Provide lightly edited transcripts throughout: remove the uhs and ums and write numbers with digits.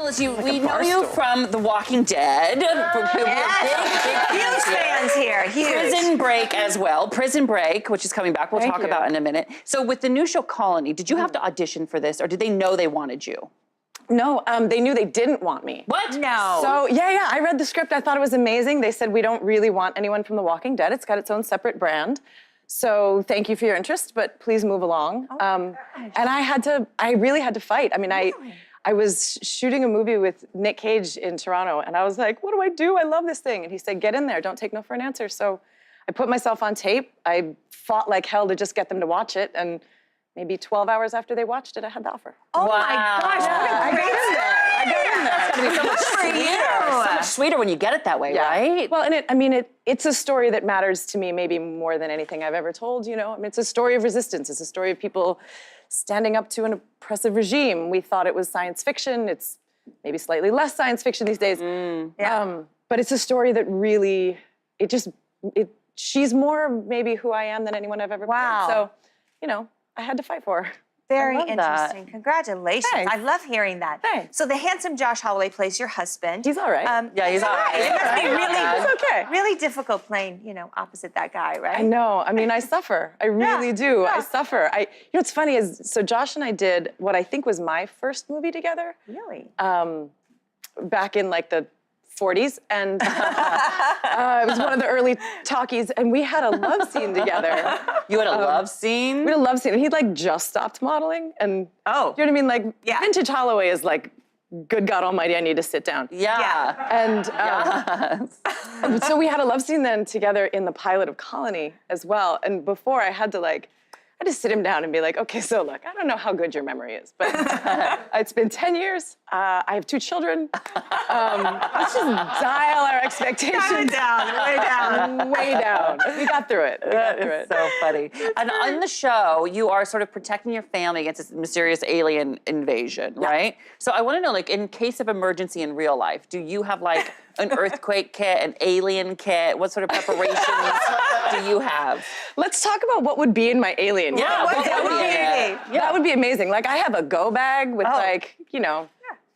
Callies, we know you from The Walking Dead. Yes. Huge fans here, huge. Prison Break as well. Prison Break, which is coming back, we'll talk about in a minute. So with the new show Colony, did you have to audition for this, or did they know they wanted you? No, they knew they didn't want me. What? No. So, yeah, I read the script. I thought it was amazing. They said, we don't really want anyone from The Walking Dead. It's got its own separate brand. So thank you for your interest, but please move along. And I really had to fight. I mean, I was shooting a movie with Nick Cage in Toronto, and I was like, what do I do? I love this thing. And he said, get in there, don't take no for an answer. So I put myself on tape. I fought like hell to just get them to watch it, and maybe 12 hours after they watched it, I had the offer. Oh my gosh, I got in there. That's gonna be so much sweeter. So much sweeter when you get it that way, right? Well, and it's a story that matters to me maybe more than anything I've ever told, you know? I mean, it's a story of resistance. It's a story of people standing up to an oppressive regime. We thought it was science fiction. It's maybe slightly less science fiction these days. But it's a story that really, she's more maybe who I am than anyone I've ever played. So, you know, I had to fight for her. Very interesting. Congratulations. Thanks. I love hearing that. Thanks. So the handsome Josh Holloway plays your husband. He's all right. Yeah, he's all right. It must be It's okay. really difficult playing, you know, opposite that guy, right? I know. I mean, I suffer. I really do. Yeah. I suffer. You know what's funny is, so Josh and I did what I think was my first movie together. Really? Back in like the 40s, and it was one of the early talkies, and we had a love scene together. You had a love scene? We had a love scene, and he'd like just stopped modeling, and Oh. you know what I mean? Like, Yeah. vintage Holloway is like, good God Almighty, I need to sit down. Yeah. And so we had a love scene then together in the pilot of Colony as well, and before I had to sit him down and be like, okay, so look, I don't know how good your memory is, but it's been 10 years. I have 2 children. Let's just dial our expectations. Way down. Way down. We got through it. So funny. And on the show, you are sort of protecting your family against this mysterious alien invasion, right? So I want to know, like, in case of emergency in real life, do you have like an earthquake kit, an alien kit? What sort of preparations do you have? Let's talk about what would be in my alien kit. Yeah, what that would would be in it? That would be amazing. Like, I have a go bag with like, you know,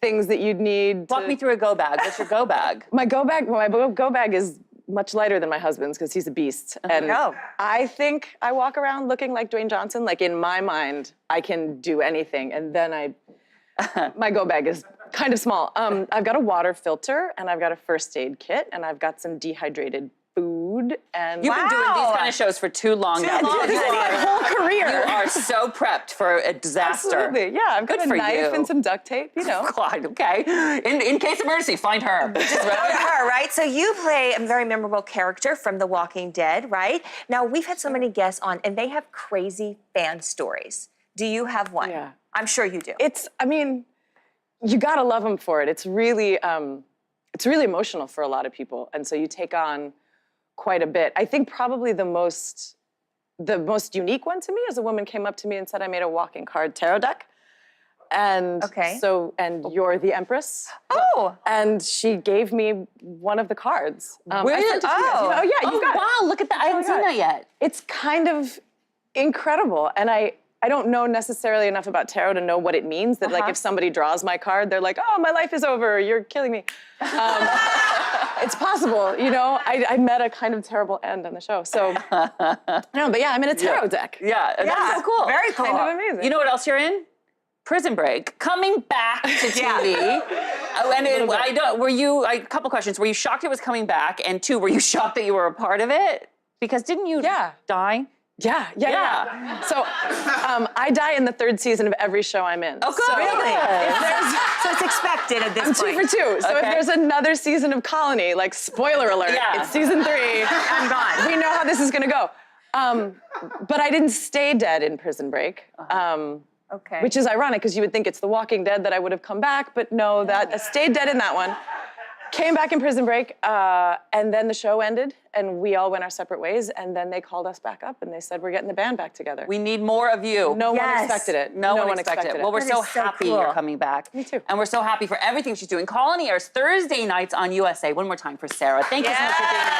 things that you'd need. Walk me through a go bag. What's your go bag? My go bag is much lighter than my husband's because he's a beast. And I think I walk around looking like Dwayne Johnson. Like, in my mind, I can do anything. And then my go bag is kind of small. I've got a water filter, and I've got a first aid kit, and I've got some dehydrated food. And You've been doing these kind of shows for too long now. my whole career. You are so prepped for a disaster. Absolutely, yeah. I've got Good a for knife you. and some duct tape, you know. God, okay. In case of emergency, find her. Her, right? So you play a very memorable character from The Walking Dead, right? Now, we've had so many guests on, and they have crazy fan stories. Do you have one? Yeah. I'm sure you do. I mean, you gotta love them for it. It's really emotional for a lot of people, and so you take on quite a bit. I think probably the most unique one to me is a woman came up to me and said, I made a walking card tarot deck. And and you're the Empress. Oh. And she gave me one of the cards. Really? I sent it to you. Oh, yeah, you got it. Wow, look at that. I haven't seen that yet. It's kind of incredible. And I don't know necessarily enough about tarot to know what it means, that like if somebody draws my card, they're like, oh, my life is over, you're killing me. It's possible, you know? I met a kind of terrible end on the show, so. No, but yeah, I'm in a tarot deck. Yeah, that's so cool. Very cool. Kind of amazing. You know what else you're in? Prison Break, coming back to TV. A couple questions. Were you shocked it was coming back? And 2, were you shocked that you were a part of it? Because didn't you die? Yeah. So I die in the 3rd season of every show I'm in. Oh, good. So Really? if So it's expected at this I'm point. 2 for 2. So if there's another season of Colony, like, spoiler alert, it's season 3. I'm gone. We know how this is gonna go. But I didn't stay dead in Prison Break. Okay. Which is ironic, because you would think it's The Walking Dead that I would have come back, but no, I stayed dead in that one. Came back in Prison Break, and then the show ended, and we all went our separate ways, and then they called us back up, and they said, we're getting the band back together. We need more of you. No one expected it. No one expected it. Well, we're That so is so happy cool. you're coming back. Me too. And we're so happy for everything she's doing. Colony airs Thursday nights on USA. One more time for Sarah. Thank you so much for being here.